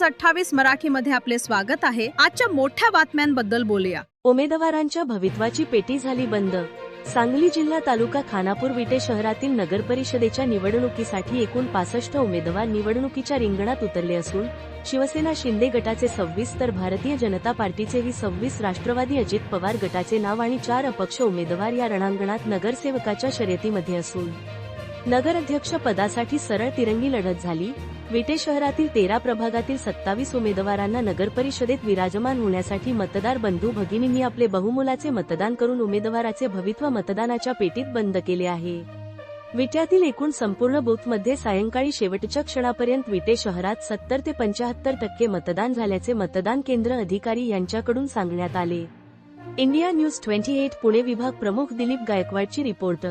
News 28 मराठीमध्ये आपले स्वागत आहे। आजच्या मोठ्या बातम्यांबद्दल बोलूया। उमेदवारांच्या भवितवाची पेटी झाली बंद। सांगली जिल्हा तालुका खानापूर विटे शहरातील नगरपरिषदेच्या निवडणुकीसाठी एकूण 65 उमेदवार निवडणुकीच्या रिंगणात उतरले असून शिवसेना शिंदे गटाचे 26 तर भारतीय जनता पार्टीचेही 26, राष्ट्रवादी अजित पवार गटाचे नाव आणि 4 अपक्ष उमेदवार या रणांगणात नगरसेवकाच्या शर्यतीमध्ये असून नगराध्यक्ष पदासाठी सरळ तिरंगी लढत झाली। विटे शहरातील 13 प्रभागातील 27 उमेदवारांना नगरपरिषदेत विराजमान होण्यासाठी मतदार बंधू भगिनींनी आपले बहुमोलाचे मतदान करून उमेदवाराचे भवितव्य मतदानाच्या पेटीत बंद केले आहे। विट्यातील एकूण संपूर्ण बूथमध्ये सायंकाळी शेवटच्या क्षणापर्यंत विटे शहरात 70 ते 75% मतदान झाल्याचे मतदान केंद्र अधिकारी यांच्याकडून सांगण्यात आले। इंडिया न्यूज 28 पुणे विभाग प्रमुख दिलीप गायकवाडची रिपोर्ट।